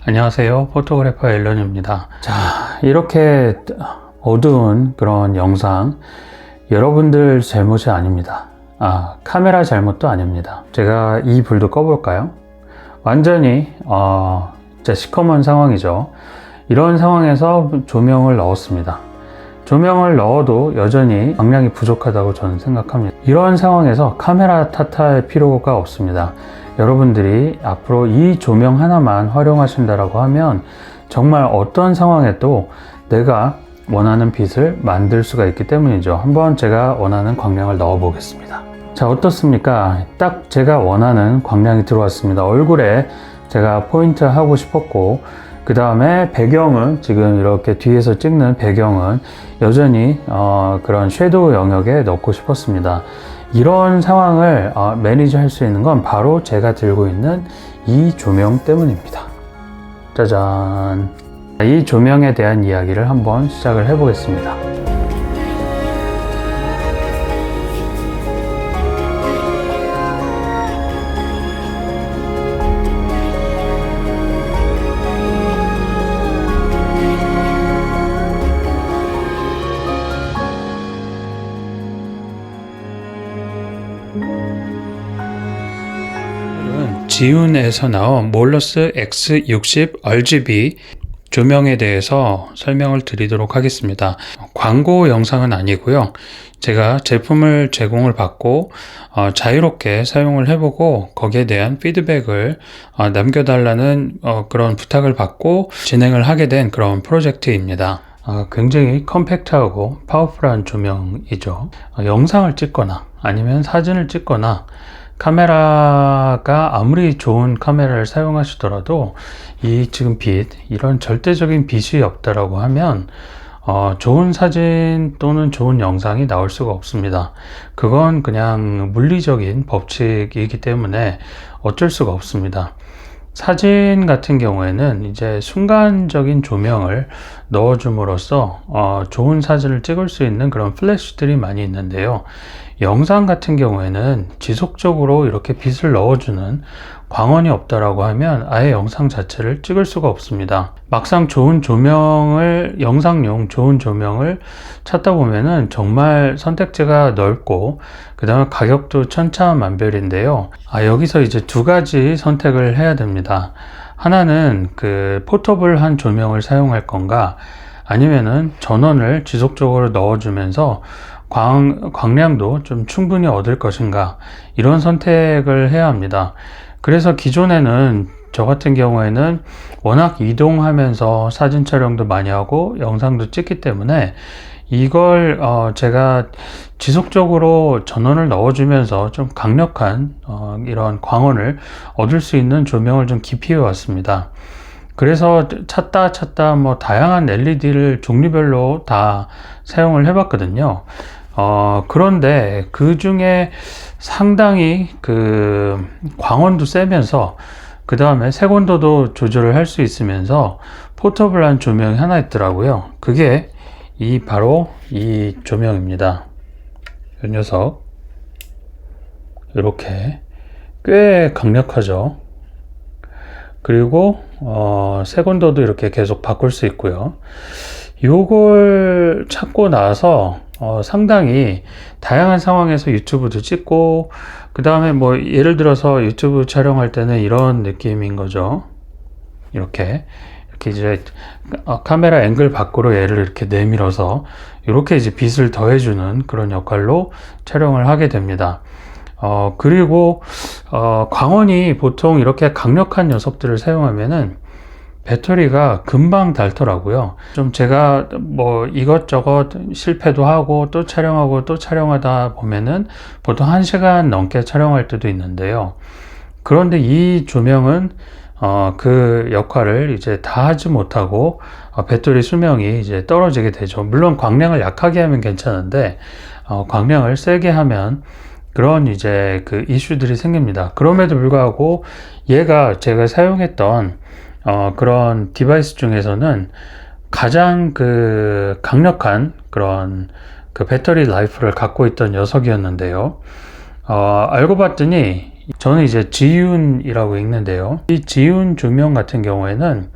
안녕하세요. 포토그래퍼 앨런입니다. 자, 이렇게 어두운 그런 영상 여러분들 잘못이 아닙니다. 카메라 잘못도 아닙니다. 제가 이 불도 꺼볼까요? 완전히 진짜 시커먼 상황이죠. 이런 상황에서 조명을 넣었습니다. 조명을 넣어도 여전히 광량이 부족하다고 저는 생각합니다. 이런 상황에서 카메라 탓할 필요가 없습니다. 여러분들이 앞으로 이 조명 하나만 활용하신다라고 하면 정말 어떤 상황에도 내가 원하는 빛을 만들 수가 있기 때문이죠. 한번 제가 원하는 광량을 넣어 보겠습니다. 자, 어떻습니까? 딱 제가 원하는 광량이 들어왔습니다. 얼굴에 제가 포인트 하고 싶었고, 그 다음에 배경은 지금 이렇게 뒤에서 찍는 배경은 여전히 그런 섀도우 영역에 넣고 싶었습니다. 이런 상황을 매니지 할 수 있는 건 바로 제가 들고 있는 이 조명 때문입니다. 짜잔! 이 조명에 대한 이야기를 한번 시작을 해 보겠습니다. 지운에서 나온 몰러스 X60 RGB 조명에 대해서 설명을 드리도록 하겠습니다. 광고 영상은 아니고요. 제가 제품을 제공을 받고 자유롭게 사용을 해보고 거기에 대한 피드백을 남겨달라는 그런 부탁을 받고 진행을 하게 된 그런 프로젝트입니다. 굉장히 컴팩트하고 파워풀한 조명이죠. 영상을 찍거나 아니면 사진을 찍거나 카메라가 아무리 좋은 카메라를 사용하시더라도 이 지금 빛, 이런 절대적인 빛이 없다라고 하면 좋은 사진 또는 좋은 영상이 나올 수가 없습니다. 그건 그냥 물리적인 법칙이기 때문에 어쩔 수가 없습니다. 사진 같은 경우에는 이제 순간적인 조명을 넣어줌으로써 좋은 사진을 찍을 수 있는 그런 플래시들이 많이 있는데요. 영상 같은 경우에는 지속적으로 이렇게 빛을 넣어주는 광원이 없다라고 하면 아예 영상 자체를 찍을 수가 없습니다. 막상 좋은 조명을, 영상용 좋은 조명을 찾다 보면은 정말 선택지가 넓고 그 다음에 가격도 천차만별인데요. 여기서 이제 두 가지 선택을 해야 됩니다. 하나는 그 포터블한 조명을 사용할 건가, 아니면은 전원을 지속적으로 넣어주면서 광량도 좀 충분히 얻을 것인가, 이런 선택을 해야 합니다. 그래서 기존에는 저 같은 경우에는 워낙 이동하면서 사진 촬영도 많이 하고 영상도 찍기 때문에 이걸 제가 지속적으로 전원을 넣어주면서 좀 강력한 이런 광원을 얻을 수 있는 조명을 좀 기피해 왔습니다. 그래서 찾다 뭐 다양한 LED를 종류별로 다 사용을 해봤거든요. 그런데 그 중에 상당히 그 광원도 세면서 그 다음에 색온도도 조절을 할 수 있으면서 포터블한 조명이 하나 있더라고요. 그게 바로 이 조명입니다. 이 녀석 이렇게 꽤 강력하죠. 그리고 색온도도 이렇게 계속 바꿀 수 있고요. 요걸 찾고 나서 상당히 다양한 상황에서 유튜브도 찍고, 그 다음에 뭐 예를 들어서 유튜브 촬영할 때는 이런 느낌인 거죠. 이렇게 이제 카메라 앵글 밖으로 얘를 이렇게 내밀어서 이렇게 이제 빛을 더해주는 그런 역할로 촬영을 하게 됩니다. 그리고 광원이 보통 이렇게 강력한 녀석들을 사용하면은 배터리가 금방 닳더라고요. 좀 제가 뭐 이것저것 실패도 하고 또 촬영하고 또 촬영하다 보면은 보통 1시간 넘게 촬영할 때도 있는데요. 그런데 이 조명은 그 역할을 이제 다 하지 못하고 배터리 수명이 이제 떨어지게 되죠. 물론 광량을 약하게 하면 괜찮은데 광량을 세게 하면 그런 이제 그 이슈들이 생깁니다. 그럼에도 불구하고 얘가 제가 사용했던 그런 디바이스 중에서는 가장 그 강력한 그런 그 배터리 라이프를 갖고 있던 녀석이었는데요. 알고 봤더니 저는 이제 지윤이라고 읽는데요. 이 지윤 조명 같은 경우에는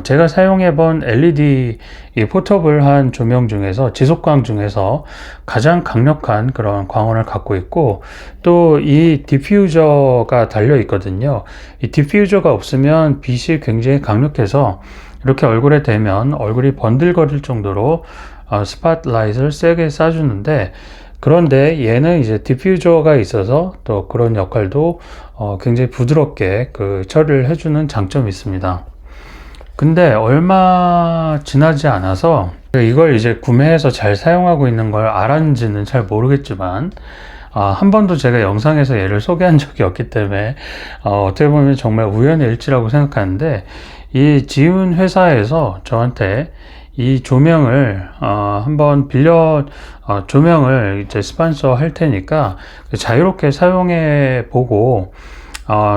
제가 사용해 본 LED 이 포터블한 조명 중에서 지속광 중에서 가장 강력한 그런 광원을 갖고 있고, 또 이 디퓨저가 달려 있거든요. 이 디퓨저가 없으면 빛이 굉장히 강력해서 이렇게 얼굴에 대면 얼굴이 번들거릴 정도로 스팟라이트를 세게 쏴주는데, 그런데 얘는 이제 디퓨저가 있어서 또 그런 역할도 굉장히 부드럽게 그 처리를 해주는 장점이 있습니다. 근데 얼마 지나지 않아서 이걸 이제 구매해서 잘 사용하고 있는 걸 알았는지는 잘 모르겠지만, 한 번도 제가 영상에서 얘를 소개한 적이 없기 때문에 어떻게 보면 정말 우연의 일치라고 생각하는데, 이 지훈 회사에서 저한테 이 조명을 한번 빌려 조명을 이제 스폰서 할 테니까 자유롭게 사용해 보고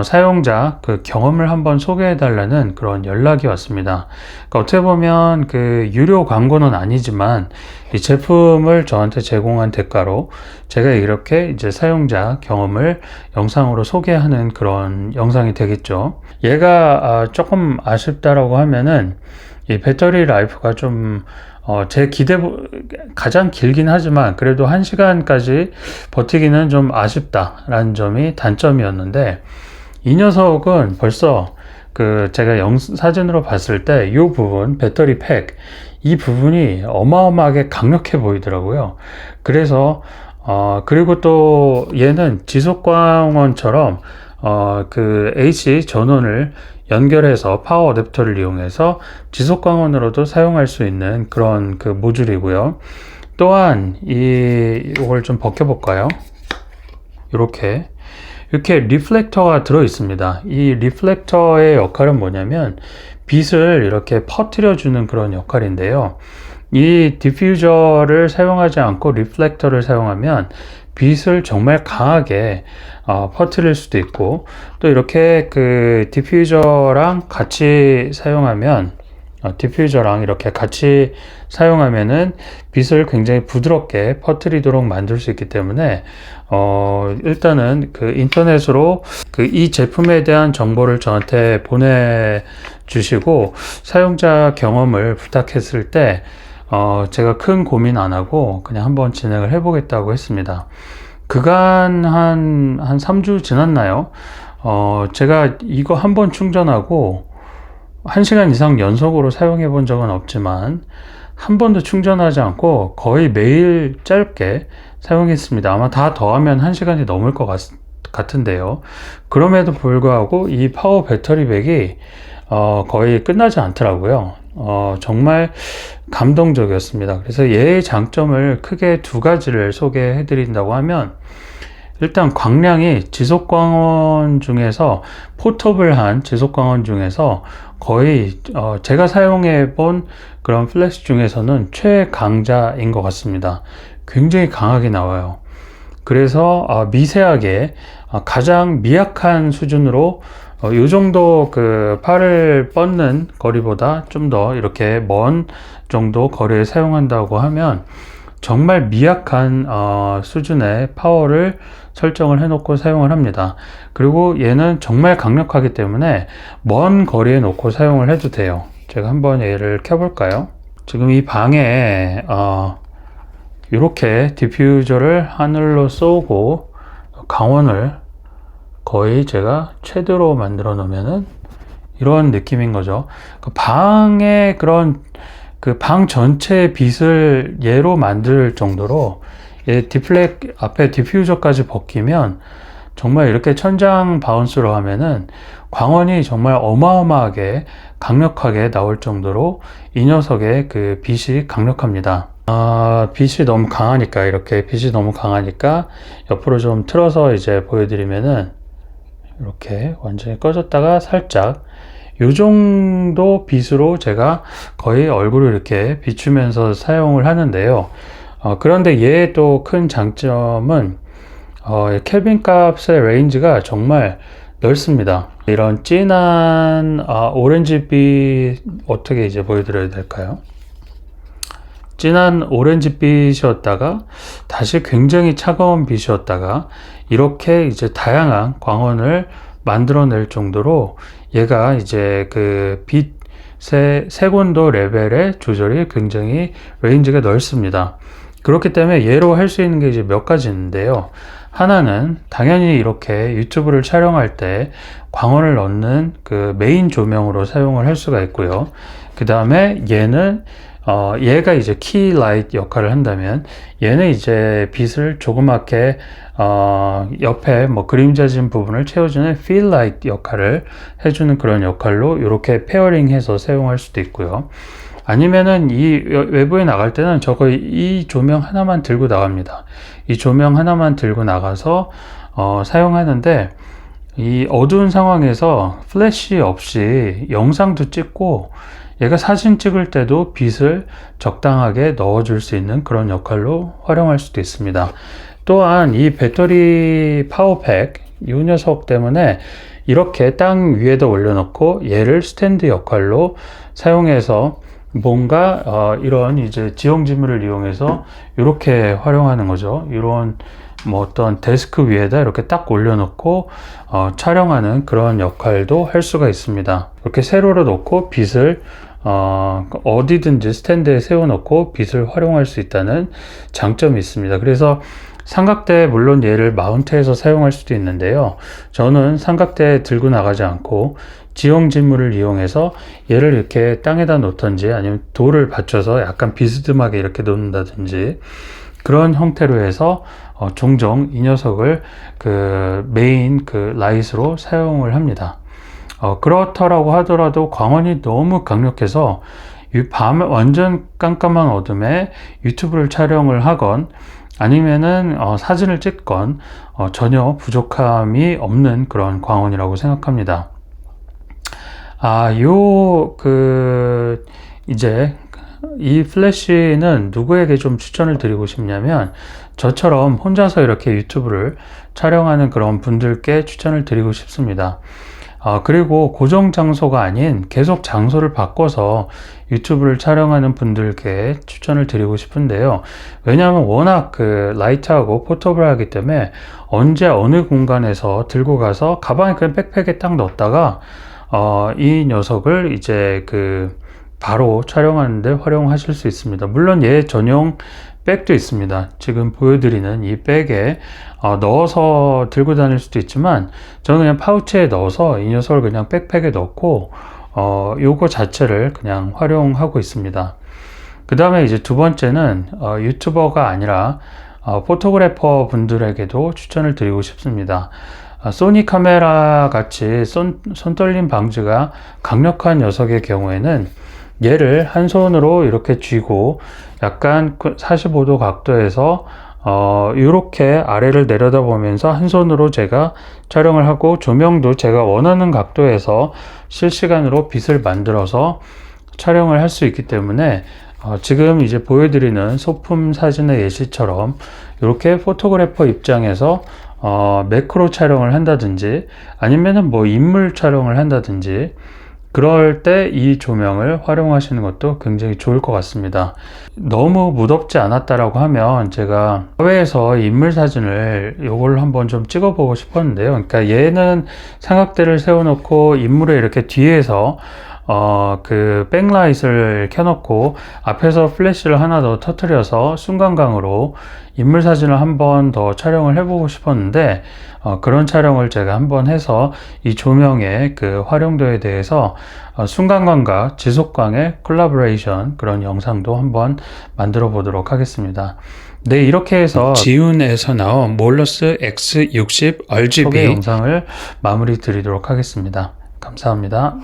사용자 그 경험을 한번 소개해 달라는 그런 연락이 왔습니다. 그러니까 어떻게 보면 그 유료 광고는 아니지만 이 제품을 저한테 제공한 대가로 제가 이렇게 이제 사용자 경험을 영상으로 소개하는 그런 영상이 되겠죠. 얘가 조금 아쉽다라고 하면은 이 배터리 라이프가 좀 제 가장 길긴 하지만 그래도 1시간까지 버티기는 좀 아쉽다라는 점이 단점이었는데, 이 녀석은 벌써 그 제가 사진으로 봤을 때 이 부분 배터리 팩 이 부분이 어마어마하게 강력해 보이더라고요. 그래서 그리고 또 얘는 지속광원처럼 그 AC 전원을 연결해서 파워 어댑터를 이용해서 지속광원으로도 사용할 수 있는 그런 그 모듈이고요. 또한 이걸 좀 벗겨볼까요? 이렇게 리플렉터가 들어 있습니다. 이 리플렉터의 역할은 뭐냐면 빛을 이렇게 퍼뜨려 주는 그런 역할인데요. 이 디퓨저를 사용하지 않고 리플렉터를 사용하면 빛을 정말 강하게 퍼뜨릴 수도 있고, 또 이렇게 그 디퓨저랑 같이 사용하면 은 빛을 굉장히 부드럽게 퍼뜨리도록 만들 수 있기 때문에 일단은 그 인터넷으로 그 이 제품에 대한 정보를 저한테 보내주시고 사용자 경험을 부탁했을 때 제가 큰 고민 안 하고 그냥 한번 진행을 해보겠다고 했습니다. 그간 한 3주 지났나요? 제가 이거 한번 충전하고 1시간 이상 연속으로 사용해 본 적은 없지만 한 번도 충전하지 않고 거의 매일 짧게 사용했습니다. 아마 다 더하면 1시간이 넘을 것 같은데요. 그럼에도 불구하고 이 파워 배터리 백이 거의 끝나지 않더라고요. 정말 감동적이었습니다. 그래서 얘의 장점을 크게 2가지를 소개해 드린다고 하면, 일단 광량이 지속광원 중에서 포터블한 지속광원 중에서 거의 제가 사용해 본 그런 플래시 중에서는 최강자인 것 같습니다. 굉장히 강하게 나와요. 그래서 미세하게 가장 미약한 수준으로 이 정도 그 팔을 뻗는 거리보다 좀 더 이렇게 먼 정도 거리에 사용한다고 하면 정말 미약한 수준의 파워를 설정을 해놓고 사용을 합니다. 그리고 얘는 정말 강력하기 때문에 먼 거리에 놓고 사용을 해도 돼요. 제가 한번 얘를 켜볼까요? 지금 이 방에 이렇게 디퓨저를 하늘로 쏘고 광원을 거의 제가 최대로 만들어 놓으면은 이런 느낌인 거죠. 그 방의 그런 그 방 전체의 빛을 얘로 만들 정도로 얘 앞에 디퓨저까지 벗기면 정말 이렇게 천장 바운스로 하면은 광원이 정말 어마어마하게 강력하게 나올 정도로 이 녀석의 그 빛이 강력합니다. 빛이 너무 강하니까 옆으로 좀 틀어서 이제 보여드리면은 이렇게 완전히 꺼졌다가 살짝 요 정도 빛으로 제가 거의 얼굴을 이렇게 비추면서 사용을 하는데요. 그런데 얘의 또 큰 장점은 켈빈 값의 레인지가 정말 넓습니다. 이런 진한 오렌지빛 어떻게 이제 보여드려야 될까요? 진한 오렌지빛이었다가 다시 굉장히 차가운 빛이었다가 이렇게 이제 다양한 광원을 만들어낼 정도로 얘가 이제 그 빛의 색온도 레벨의 조절이 굉장히 레인지가 넓습니다. 그렇기 때문에 얘로 할 수 있는 게 이제 몇 가지 있는데요. 하나는 당연히 이렇게 유튜브를 촬영할 때 광원을 넣는 그 메인 조명으로 사용을 할 수가 있고요. 그 다음에 얘는 얘가 이제 키 라이트 역할을 한다면 얘는 이제 빛을 조그맣게 옆에 뭐 그림자진 부분을 채워주는 필 라이트 역할을 해주는 그런 역할로 이렇게 페어링해서 사용할 수도 있고요. 아니면은 이 외부에 나갈 때는 이 조명 하나만 들고 나갑니다. 이 조명 하나만 들고 나가서 사용하는데 이 어두운 상황에서 플래시 없이 영상도 찍고 얘가 사진 찍을 때도 빛을 적당하게 넣어줄 수 있는 그런 역할로 활용할 수도 있습니다. 또한 이 배터리 파워팩 이 녀석 때문에 이렇게 땅 위에다 올려놓고 얘를 스탠드 역할로 사용해서 뭔가 이런 이제 지형지물을 이용해서 이렇게 활용하는 거죠. 이런 뭐 어떤 데스크 위에다 이렇게 딱 올려놓고 촬영하는 그런 역할도 할 수가 있습니다. 이렇게 세로로 놓고 빛을 어디든지 스탠드에 세워놓고 빛을 활용할 수 있다는 장점이 있습니다. 그래서 삼각대 물론 얘를 마운트해서 사용할 수도 있는데요. 저는 삼각대 들고 나가지 않고 지형지물을 이용해서 얘를 이렇게 땅에다 놓던지 아니면 돌을 받쳐서 약간 비스듬하게 이렇게 놓는다든지 그런 형태로 해서 종종 이 녀석을 그 메인 그 라이트로 사용을 합니다. 그렇더라고 하더라도 광원이 너무 강력해서 이 밤 완전 깜깜한 어둠에 유튜브를 촬영을 하건 아니면은 사진을 찍건 전혀 부족함이 없는 그런 광원이라고 생각합니다. 이제 이 플래시는 누구에게 좀 추천을 드리고 싶냐면 저처럼 혼자서 이렇게 유튜브를 촬영하는 그런 분들께 추천을 드리고 싶습니다. 그리고 고정 장소가 아닌 계속 장소를 바꿔서 유튜브를 촬영하는 분들께 추천을 드리고 싶은데요. 왜냐하면 워낙 그 라이트하고 포터블하기 때문에 언제 어느 공간에서 들고 가서 가방에 그냥 백팩에 딱 넣었다가 이 녀석을 이제 그 바로 촬영하는데 활용하실 수 있습니다. 물론 얘 전용 백도 있습니다. 지금 보여드리는 이 백에 넣어서 들고 다닐 수도 있지만 저는 그냥 파우치에 넣어서 이 녀석을 그냥 백팩에 넣고 요거 자체를 그냥 활용하고 있습니다. 그 다음에 이제 두 번째는 유튜버가 아니라 포토그래퍼 분들에게도 추천을 드리고 싶습니다. 소니 카메라 같이 손떨림 방지가 강력한 녀석의 경우에는 얘를 한 손으로 이렇게 쥐고 약간 45도 각도에서 이렇게 아래를 내려다보면서 한 손으로 제가 촬영을 하고 조명도 제가 원하는 각도에서 실시간으로 빛을 만들어서 촬영을 할 수 있기 때문에 지금 이제 보여드리는 소품 사진의 예시처럼 이렇게 포토그래퍼 입장에서 매크로 촬영을 한다든지 아니면은 뭐 인물 촬영을 한다든지 그럴 때 이 조명을 활용하시는 것도 굉장히 좋을 것 같습니다. 너무 무덥지 않았다라고 하면 제가 야외에서 인물 사진을 요걸 한번 좀 찍어 보고 싶었는데요. 그러니까 얘는 삼각대를 세워놓고 인물을 이렇게 뒤에서 그 백라이트를 켜놓고 앞에서 플래시를 하나 더 터트려서 순간광으로 인물 사진을 한 번 더 촬영을 해보고 싶었는데 그런 촬영을 제가 한번 해서 이 조명의 그 활용도에 대해서 순간광과 지속광의 콜라보레이션 그런 영상도 한번 만들어 보도록 하겠습니다. 네, 이렇게 해서 지운에서 나온 몰러스 X60 RGB 소개 영상을 마무리 드리도록 하겠습니다. 감사합니다.